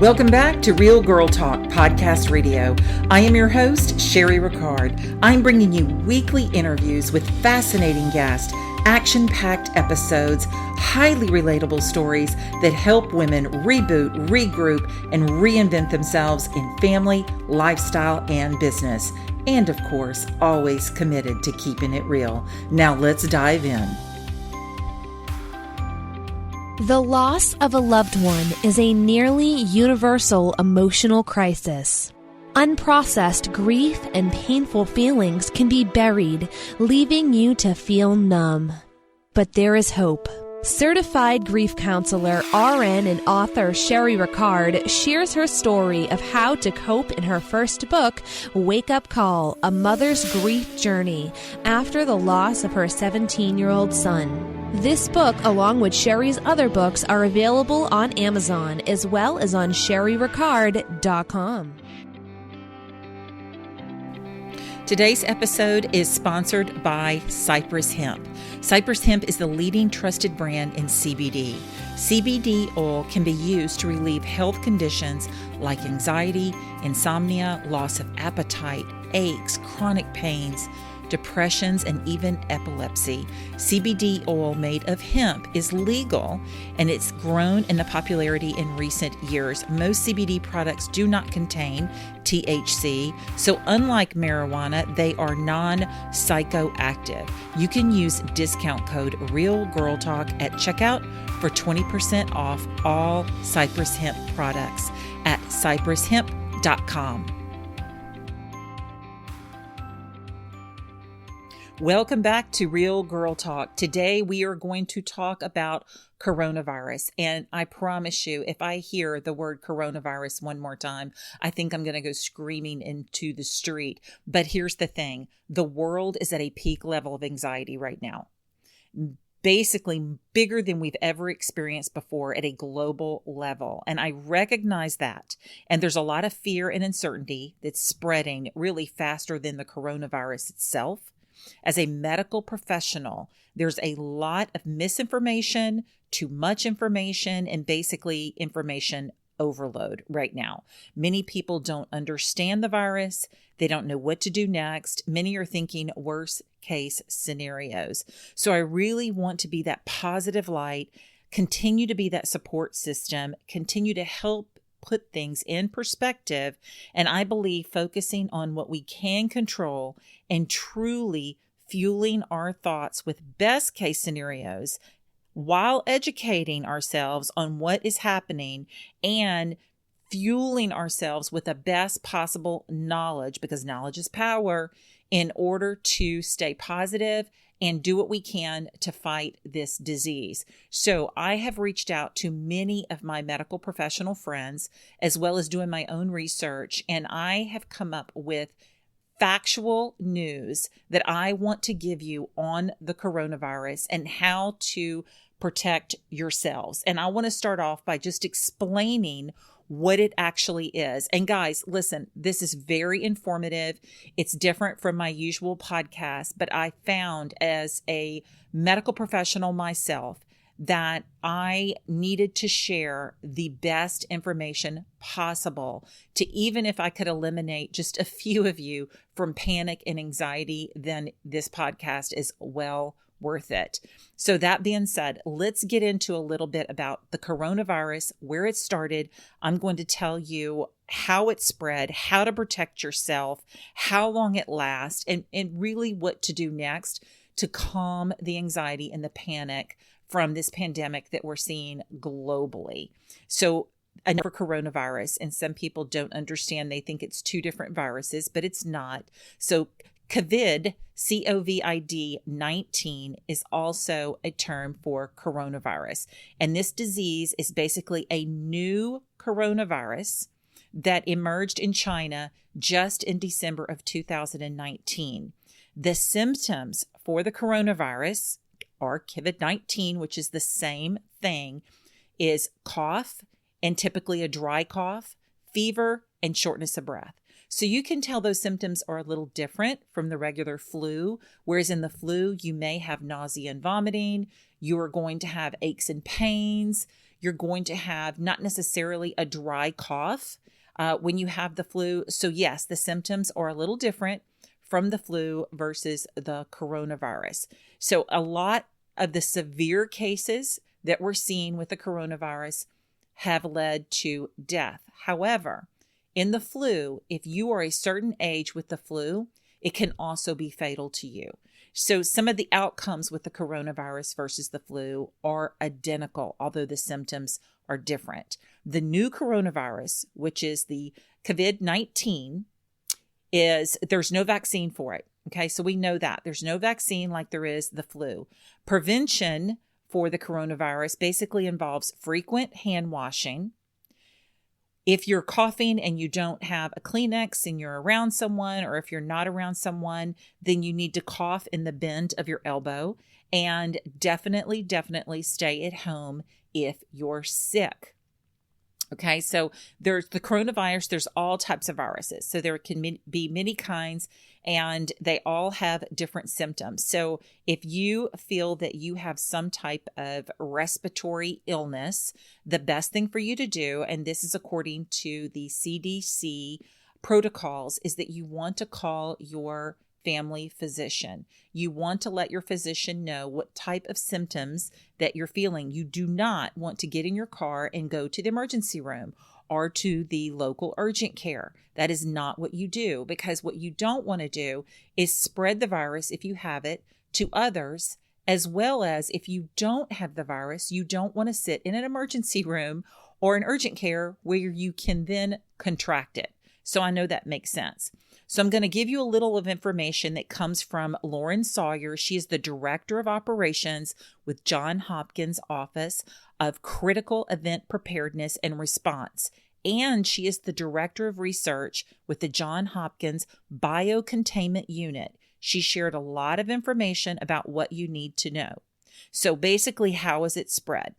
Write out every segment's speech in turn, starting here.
Welcome back to Real Girl Talk Podcast Radio. I am your host, Sherry Ricard. I'm bringing you weekly interviews with fascinating guests, action-packed episodes, highly relatable stories that help women reboot, regroup, and reinvent themselves in family, lifestyle, and business. And of course, always committed to keeping it real. Now let's dive in. The loss of a loved one is a nearly universal emotional crisis. Unprocessed grief and painful feelings can be buried, leaving you to feel numb. But there is hope. Certified grief counselor, RN, and author Sherry Ricard shares her story of how to cope in her first book, Wake Up Call, A Mother's Grief Journey, after the loss of her 17-year-old son. This book, along with Sherry's other books, are available on Amazon as well as on SherryRicard.com. Today's episode is sponsored by Cypress Hemp. Cypress Hemp is the leading trusted brand in CBD. CBD oil can be used to relieve health conditions like anxiety, insomnia, loss of appetite, aches, chronic pains, depressions, and even epilepsy. CBD oil made of hemp is legal, and it's grown in the popularity in recent years. Most CBD products do not contain THC, so unlike marijuana, they are non-psychoactive. You can use discount code RealGirlTalk at checkout for 20% off all Cypress Hemp products at cypresshemp.com. Welcome back to Real Girl Talk. Today we are going to talk about coronavirus. And I promise you, if I hear the word coronavirus one more time, I think I'm going to go screaming into the street. But here's the thing. The world is at a peak level of anxiety right now. Basically bigger than we've ever experienced before at a global level. And I recognize that. And there's a lot of fear and uncertainty that's spreading really faster than the coronavirus itself. As a medical professional, there's a lot of misinformation, too much information, and basically information overload right now. Many people don't understand the virus. They don't know what to do next. Many are thinking worst case scenarios. So I really want to be that positive light, continue to be that support system, continue to help put things in perspective. And I believe focusing on what we can control and truly fueling our thoughts with best case scenarios while educating ourselves on what is happening and fueling ourselves with the best possible knowledge, because knowledge is power, in order to stay positive and do what we can to fight this disease. So I have reached out to many of my medical professional friends, as well as doing my own research, and I have come up with factual news that I want to give you on the coronavirus and how to protect yourselves. And I want to start off by just explaining what it actually is. And guys, listen, this is very informative. It's different from my usual podcast, but I found as a medical professional myself that I needed to share the best information possible to, even if I could eliminate just a few of you from panic and anxiety, then this podcast is well worth it. So that being said, let's get into a little bit about the coronavirus, where it started. I'm going to tell you how it spread, how to protect yourself, how long it lasts, and really what to do next to calm the anxiety and the panic from this pandemic that we're seeing globally. So for coronavirus, and some people don't understand, they think it's two different viruses, but it's not. So COVID-19 is also a term for coronavirus. And this disease is basically a new coronavirus that emerged in China just in December of 2019. The symptoms for the coronavirus, or COVID-19, which is the same thing, is cough, and typically a dry cough, fever, and shortness of breath. So you can tell those symptoms are a little different from the regular flu, whereas in the flu, you may have nausea and vomiting. You are going to have aches and pains. You're going to have not necessarily a dry cough when you have the flu. So yes, the symptoms are a little different from the flu versus the coronavirus. So a lot of the severe cases that we're seeing with the coronavirus have led to death. However, in the flu, if you are a certain age with the flu, it can also be fatal to you. So some of the outcomes with the coronavirus versus the flu are identical, although the symptoms are different. The new coronavirus, which is the COVID-19, there's no vaccine for it. Okay, so we know that there's no vaccine like there is the flu. Prevention for the coronavirus basically involves frequent hand washing. If you're coughing and you don't have a Kleenex and you're around someone, or if you're not around someone, then you need to cough in the bend of your elbow. And definitely stay at home if you're sick. Okay, so there's the coronavirus, there's all types of viruses. So there can be many kinds, and they all have different symptoms. So if you feel that you have some type of respiratory illness, the best thing for you to do, and this is according to the CDC protocols, is that you want to call your family physician. You want to let your physician know what type of symptoms that you're feeling. You do not want to get in your car and go to the emergency room or to the local urgent care. That is not what you do, because what you don't want to do is spread the virus, if you have it, to others, as well as if you don't have the virus, you don't want to sit in an emergency room or an urgent care where you can then contract it. So I know that makes sense. So I'm going to give you a little of information that comes from Lauren Sawyer. She is the Director of Operations with Johns Hopkins Office of Critical Event Preparedness and Response. And she is the Director of Research with the Johns Hopkins Biocontainment Unit. She shared a lot of information about what you need to know. So basically, how is it spread?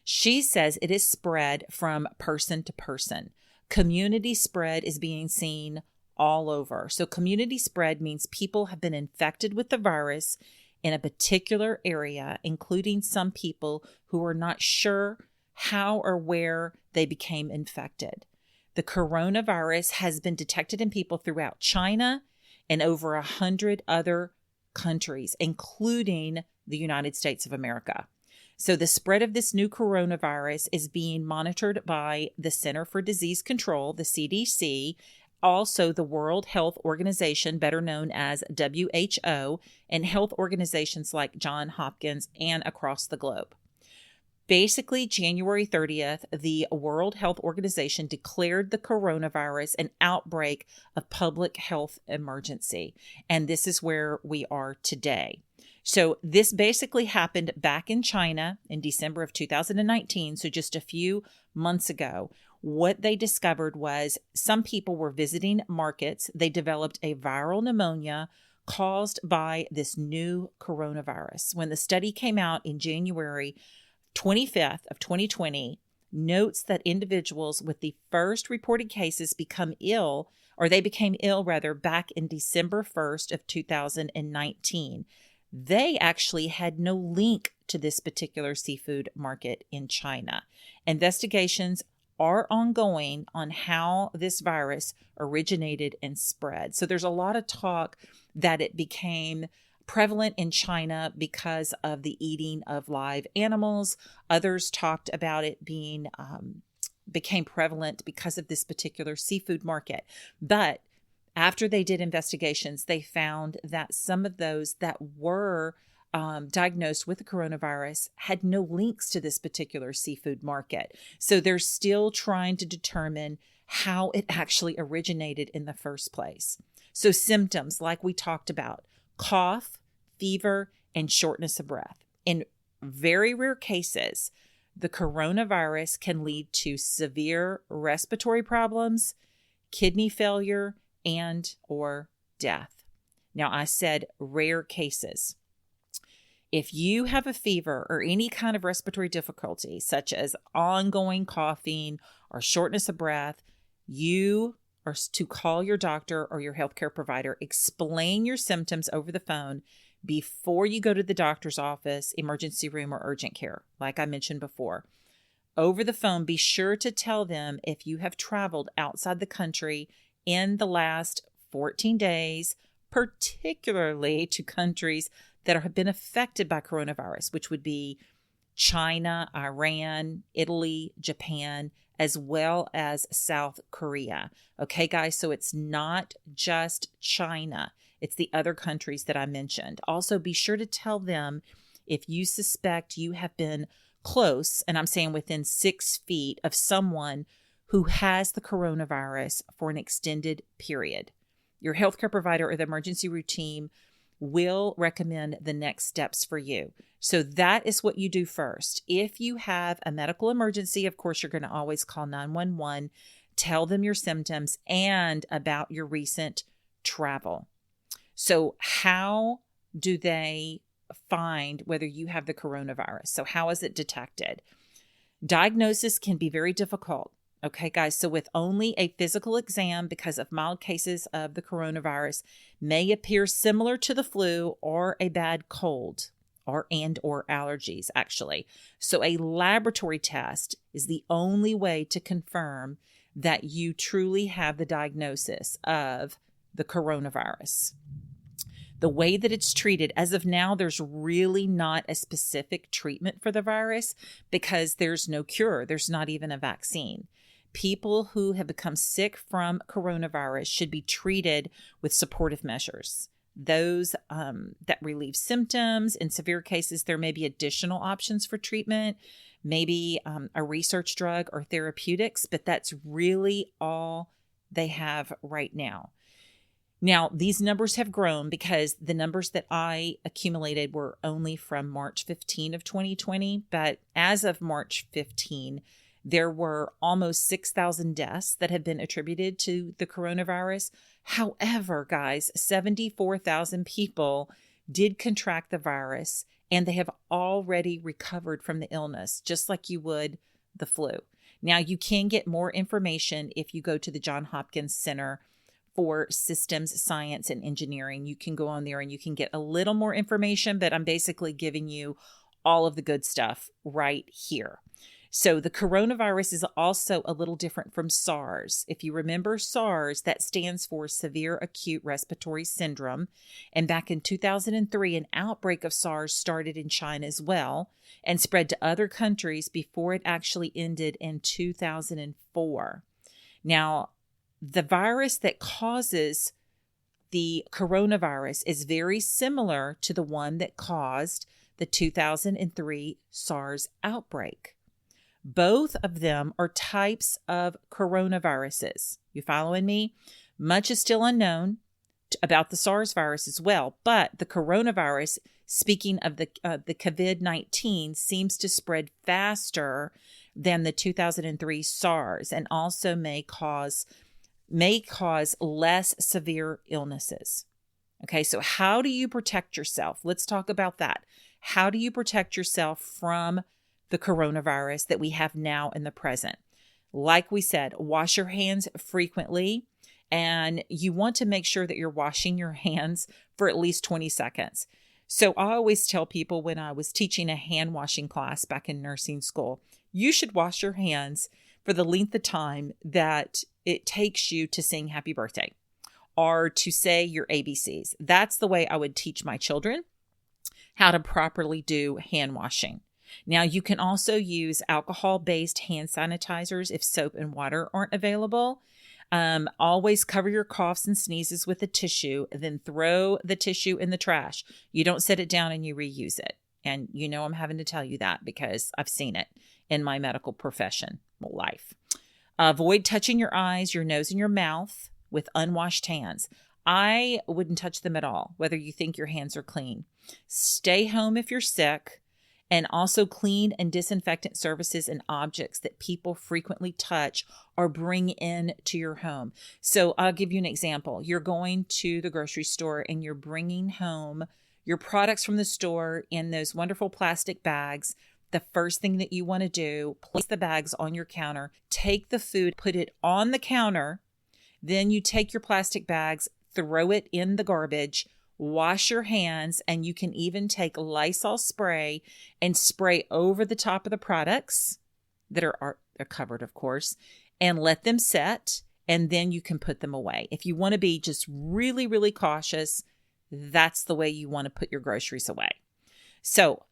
She says it is spread from person to person. Community spread is being seen all over. So community spread means people have been infected with the virus in a particular area, including some people who are not sure how or where they became infected. The coronavirus has been detected in people throughout China and over 100 other countries, including the United States of America. So the spread of this new coronavirus is being monitored by the Center for Disease Control, the CDC, also the World Health Organization, better known as WHO, and health organizations like Johns Hopkins and across the globe. Basically, January 30th, the World Health Organization declared the coronavirus an outbreak of public health emergency. And this is where we are today. So this basically happened back in China in December of 2019, so just a few months ago. What they discovered was some people were visiting markets. They developed a viral pneumonia caused by this new coronavirus. When the study came out in January 25th of 2020, notes that individuals with the first reported cases became ill back in December 1st of 2019. They actually had no link to this particular seafood market in China. Investigations are ongoing on how this virus originated and spread. So there's a lot of talk that it became prevalent in China because of the eating of live animals. Others talked about it became prevalent because of this particular seafood market. But after they did investigations, they found that some of those that were diagnosed with the coronavirus had no links to this particular seafood market. So they're still trying to determine how it actually originated in the first place. So symptoms, like we talked about, cough, fever, and shortness of breath. In very rare cases, the coronavirus can lead to severe respiratory problems, kidney failure, and or death. Now, I said rare cases. If you have a fever or any kind of respiratory difficulty, such as ongoing coughing or shortness of breath, you are to call your doctor or your healthcare provider. Explain your symptoms over the phone before you go to the doctor's office, emergency room, or urgent care, like I mentioned before. over the phone, be sure to tell them if you have traveled outside the country in the last 14 days, particularly to countries that have been affected by coronavirus, which would be China, Iran, Italy, Japan, as well as South Korea. Okay, guys, so it's not just China. It's the other countries that I mentioned. Also, be sure to tell them if you suspect you have been close, and I'm saying within 6 feet of someone who has the coronavirus for an extended period. Your healthcare provider or the emergency room team will recommend the next steps for you. So that is what you do first. If you have a medical emergency, of course, you're going to always call 911, tell them your symptoms and about your recent travel. So how do they find whether you have the coronavirus? So how is it detected? Diagnosis can be very difficult. Okay, guys, so with only a physical exam, because of mild cases of the coronavirus, may appear similar to the flu or a bad cold or allergies, actually. So a laboratory test is the only way to confirm that you truly have the diagnosis of the coronavirus. The way that it's treated, as of now, there's really not a specific treatment for the virus because there's no cure. There's not even a vaccine. People who have become sick from coronavirus should be treated with supportive measures. Those that relieve symptoms. In severe cases, there may be additional options for treatment, maybe a research drug or therapeutics, but that's really all they have right now. Now, these numbers have grown because the numbers that I accumulated were only from March 15 of 2020, but as of March 15, there were almost 6,000 deaths that have been attributed to the coronavirus. However, guys, 74,000 people did contract the virus, and they have already recovered from the illness, just like you would the flu. Now, you can get more information if you go to the Johns Hopkins Center for Systems Science and Engineering. You can go on there and you can get a little more information, but I'm basically giving you all of the good stuff right here. So the coronavirus is also a little different from SARS. If you remember SARS, that stands for Severe Acute Respiratory Syndrome. And back in 2003, an outbreak of SARS started in China as well and spread to other countries before it actually ended in 2004. Now, the virus that causes the coronavirus is very similar to the one that caused the 2003 SARS outbreak. Both of them are types of coronaviruses. You following me? Much is still unknown about the SARS virus as well, but the coronavirus, speaking of the COVID-19, seems to spread faster than the 2003 SARS and also may cause less severe illnesses. Okay, so how do you protect yourself? Let's talk about that. How do you protect yourself from the coronavirus that we have now in the present? Like we said, wash your hands frequently, and you want to make sure that you're washing your hands for at least 20 seconds. So I always tell people when I was teaching a hand washing class back in nursing school, you should wash your hands for the length of time that it takes you to sing happy birthday or to say your ABCs. That's the way I would teach my children how to properly do hand washing. Now, you can also use alcohol-based hand sanitizers if soap and water aren't available. Always cover your coughs and sneezes with a tissue, then throw the tissue in the trash. You don't set it down and you reuse it. And you know I'm having to tell you that because I've seen it in my medical profession life. Avoid touching your eyes, your nose, and your mouth with unwashed hands. I wouldn't touch them at all, whether you think your hands are clean. Stay home if you're sick. And also clean and disinfectant services and objects that people frequently touch or bring in to your home. So I'll give you an example. You're going to the grocery store and you're bringing home your products from the store in those wonderful plastic bags. The first thing that you want to do, place the bags on your counter, take the food, put it on the counter. Then you take your plastic bags, throw it in the garbage, wash your hands, and you can even take Lysol spray and spray over the top of the products. that are covered, of course, and let them set, and then you can put them away. If you want to be just really, really cautious, that's the way you want to put your groceries away. So,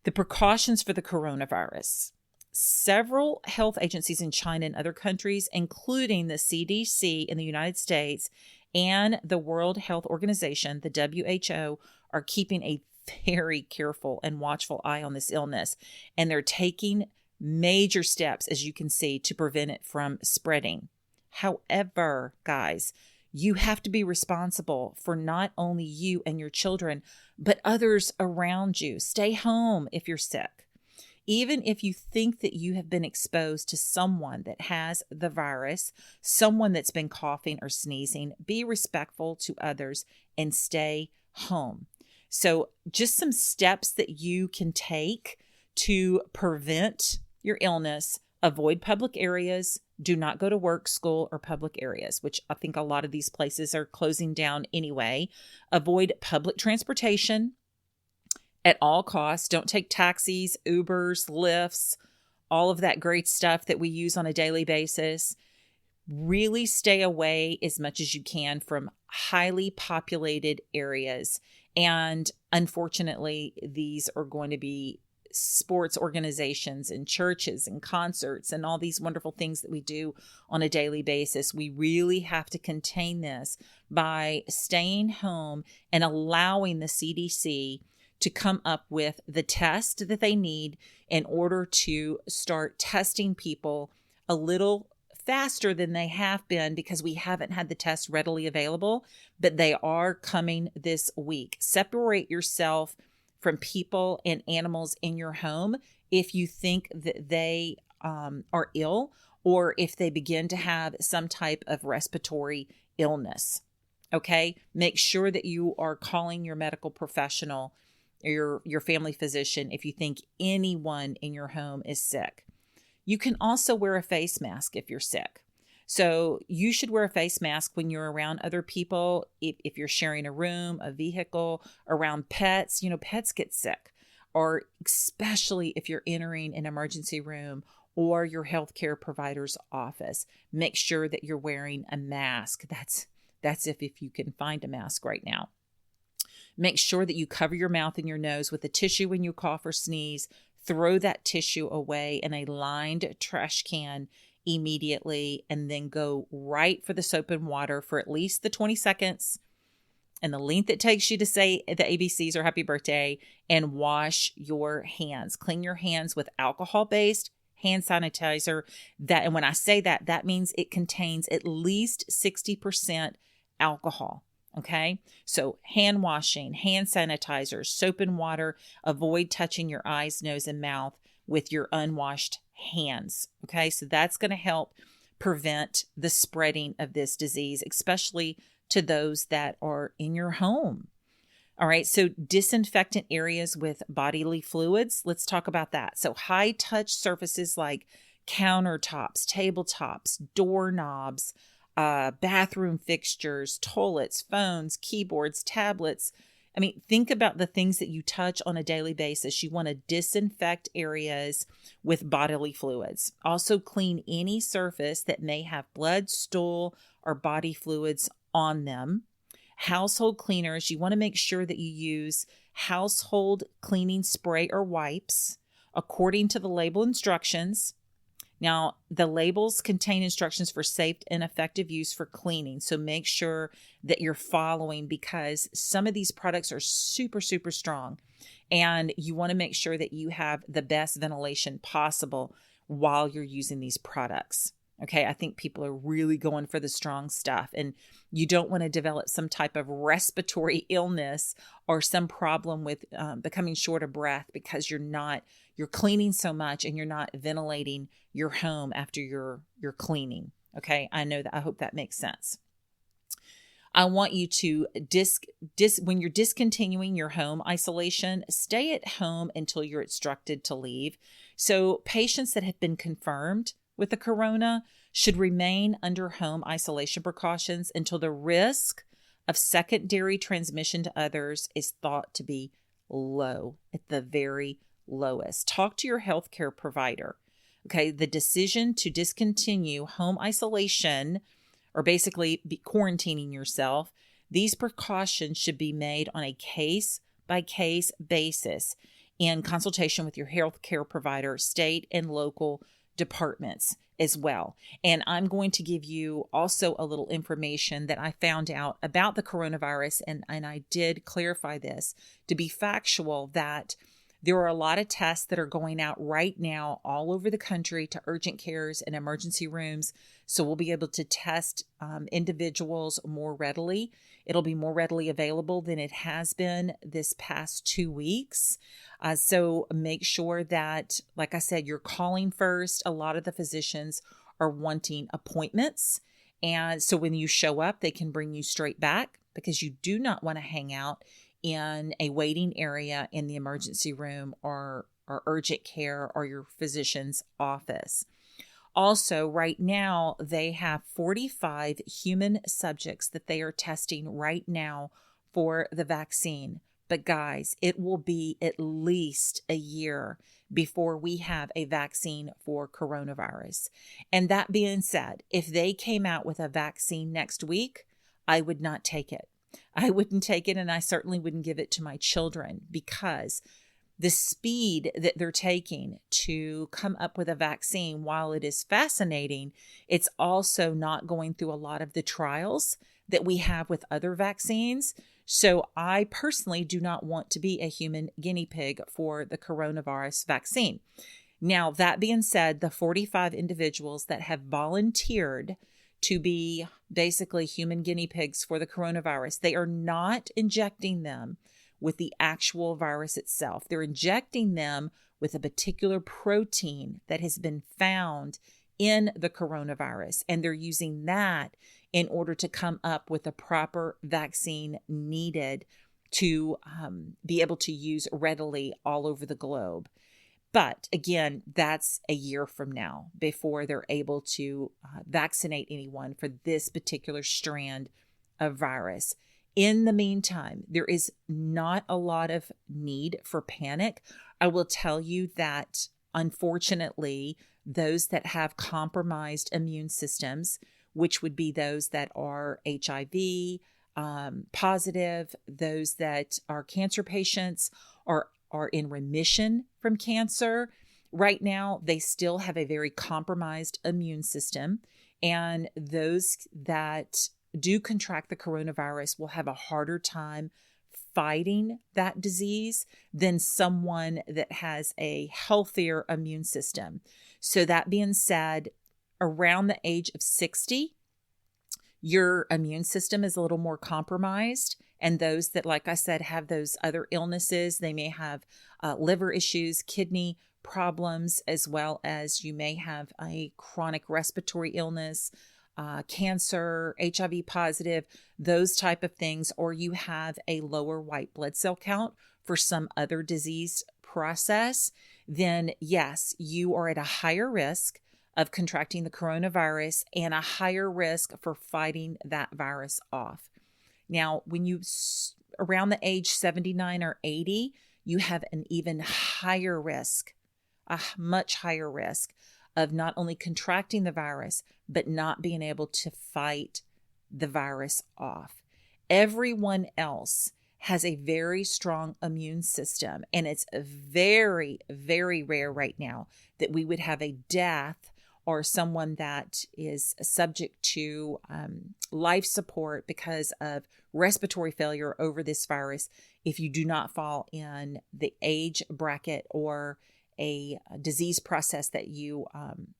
the precautions for the coronavirus. Several health agencies in China and other countries, including the CDC in the United States and the World Health Organization, the WHO, are keeping a very careful and watchful eye on this illness. And they're taking major steps, as you can see, to prevent it from spreading. However, guys, you have to be responsible for not only you and your children, but others around you. Stay home if you're sick. Even if you think that you have been exposed to someone that has the virus, someone that's been coughing or sneezing, be respectful to others and stay home. So just some steps that you can take to prevent your illness. Avoid public areas. Do not go to work, school, or public areas, which I think a lot of these places are closing down anyway. Avoid public transportation at all costs. Don't take taxis, Ubers, Lyfts, all of that great stuff that we use on a daily basis. Really stay away as much as you can from highly populated areas. And unfortunately, these are going to be sports organizations and churches and concerts and all these wonderful things that we do on a daily basis. We really have to contain this by staying home and allowing the CDC to come up with the test that they need in order to start testing people a little faster than they have been, because we haven't had the test readily available, but they are coming this week. Separate yourself from people and animals in your home if you think that they are ill, or if they begin to have some type of respiratory illness. Okay? Make sure that you are calling your medical professional or your family physician if you think anyone in your home is sick. You can also wear a face mask if you're sick. So you should wear a face mask when you're around other people. If you're sharing a room, a vehicle, around pets, pets get sick. Or especially if you're entering an emergency room or your healthcare provider's office, make sure that you're wearing a mask. That's if you can find a mask right now. Make sure that you cover your mouth and your nose with a tissue when you cough or sneeze. Throw that tissue away in a lined trash can immediately, and then go right for the soap and water for at least the 20 seconds and the length it takes you to say the ABCs or happy birthday, and wash your hands. Clean your hands with alcohol-based hand sanitizer. And when I say that, that means it contains at least 60% alcohol. Okay, so hand washing, hand sanitizer, soap and water. Avoid touching your eyes, nose, and mouth with your unwashed hands. Okay, so that's going to help prevent the spreading of this disease, especially to those that are in your home. All right, so disinfectant areas with bodily fluids. Let's talk about that. So high touch surfaces like countertops, tabletops, doorknobs, bathroom fixtures, toilets, phones, keyboards, tablets. I mean, think about the things that you touch on a daily basis. You want to disinfect areas with bodily fluids. Also, clean any surface that may have blood, stool, or body fluids on them. Household cleaners, you want to make sure that you use household cleaning spray or wipes according to the label instructions. Now, the labels contain instructions for safe and effective use for cleaning. So make sure that you're following, because some of these products are super, super strong. And you want to make sure that you have the best ventilation possible while you're using these products. Okay, I think people are really going for the strong stuff, and you don't want to develop some type of respiratory illness or some problem with becoming short of breath because you're cleaning so much and you're not ventilating your home after you're cleaning. Okay, I know that. I hope that makes sense. I want you to when you're discontinuing your home isolation, stay at home until you're instructed to leave. So patients that have been confirmed with the corona should remain under home isolation precautions until the risk of secondary transmission to others is thought to be low, at the very lowest. Talk to your healthcare provider. Okay, the decision to discontinue home isolation, or basically be quarantining yourself, these precautions should be made on a case-by-case basis in consultation with your healthcare provider, state and local departments as well. And I'm going to give you also a little information that I found out about the coronavirus, and I did clarify this to be factual, that there are a lot of tests that are going out right now all over the country to urgent cares and emergency rooms. So we'll be able to test individuals more readily. It'll be more readily available than it has been this past 2 weeks. So make sure that, like I said, you're calling first. A lot of the physicians are wanting appointments. And so when you show up, they can bring you straight back, because you do not want to hang out in a waiting area in the emergency room or urgent care or your physician's office. Also, right now, they have 45 human subjects that they are testing right now for the vaccine. But guys, it will be at least a year before we have a vaccine for coronavirus. And that being said, if they came out with a vaccine next week, I would not take it. I wouldn't take it, and I certainly wouldn't give it to my children, because the speed that they're taking to come up with a vaccine, while it is fascinating, it's also not going through a lot of the trials that we have with other vaccines. So I personally do not want to be a human guinea pig for the coronavirus vaccine. Now, that being said, the 45 individuals that have volunteered to be basically human guinea pigs for the coronavirus, they are not injecting them with the actual virus itself. They're injecting them with a particular protein that has been found in the coronavirus, and they're using that in order to come up with the proper vaccine needed to be able to use readily all over the globe. But again, that's a year from now before they're able to vaccinate anyone for this particular strand of virus. In the meantime, there is not a lot of need for panic. I will tell you that, unfortunately, those that have compromised immune systems, which would be those that are HIV positive, those that are cancer patients, are in remission from cancer. Right now, they still have a very compromised immune system. And those that do contract the coronavirus will have a harder time fighting that disease than someone that has a healthier immune system. So that being said, around the age of 60, your immune system is a little more compromised. And those that, like I said, have those other illnesses, they may have liver issues, kidney problems, as well as you may have a chronic respiratory illness, cancer, HIV positive, those type of things, or you have a lower white blood cell count for some other disease process, then yes, you are at a higher risk of contracting the coronavirus and a higher risk for fighting that virus off. Now, when you around the age 79 or 80, you have an even higher risk, a much higher risk of not only contracting the virus, but not being able to fight the virus off. Everyone else has a very strong immune system, and it's very, very rare right now that we would have a death or someone that is subject to life support because of respiratory failure over this virus if you do not fall in the age bracket or a disease process that you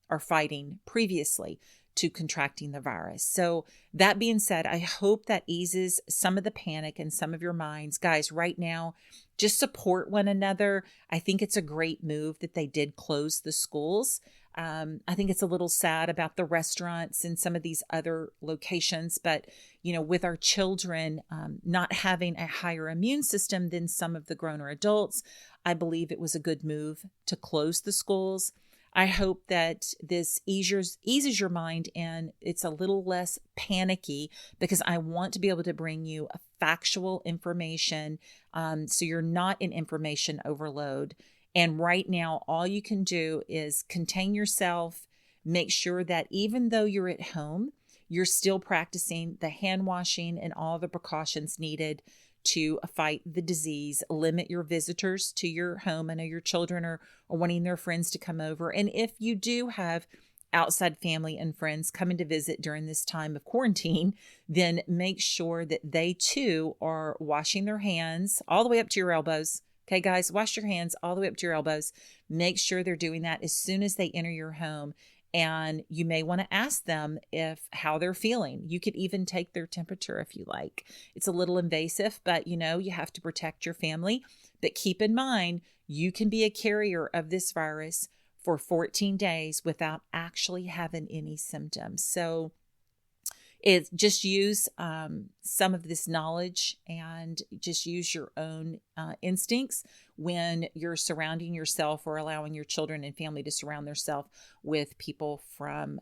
are fighting previously to contracting the virus. So that being said, I hope that eases some of the panic in some of your minds. Guys, right now, just support one another. I think it's a great move that they did close the schools. I think it's a little sad about the restaurants and some of these other locations, but with our children not having a higher immune system than some of the grown-up adults, I believe it was a good move to close the schools. I hope that this eases your mind and it's a little less panicky, because I want to be able to bring you a factual information so you're not in information overload. And right now, all you can do is contain yourself, make sure that even though you're at home, you're still practicing the hand washing and all the precautions needed to fight the disease. Limit your visitors to your home. I know your children are wanting their friends to come over. And if you do have outside family and friends coming to visit during this time of quarantine, then make sure that they too are washing their hands all the way up to your elbows. Okay, guys, wash your hands all the way up to your elbows. Make sure they're doing that as soon as they enter your home. And you may want to ask them how they're feeling. You could even take their temperature if you like. It's a little invasive, but you have to protect your family. But keep in mind, you can be a carrier of this virus for 14 days without actually having any symptoms. So just use some of this knowledge and just use your own instincts when you're surrounding yourself or allowing your children and family to surround themselves with people from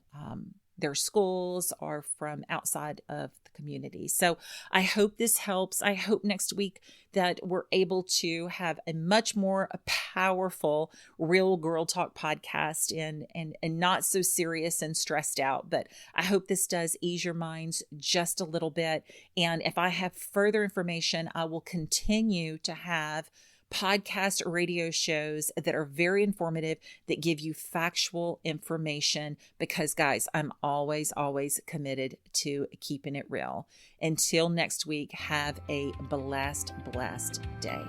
their schools or from outside of the community. So I hope this helps. I hope next week that we're able to have a much more powerful Real Girl Talk podcast and not so serious and stressed out. But I hope this does ease your minds just a little bit. And if I have further information, I will continue to have podcast radio shows that are very informative, that give you factual information, because guys, I'm always committed to keeping it real. Until next week, have a blessed day.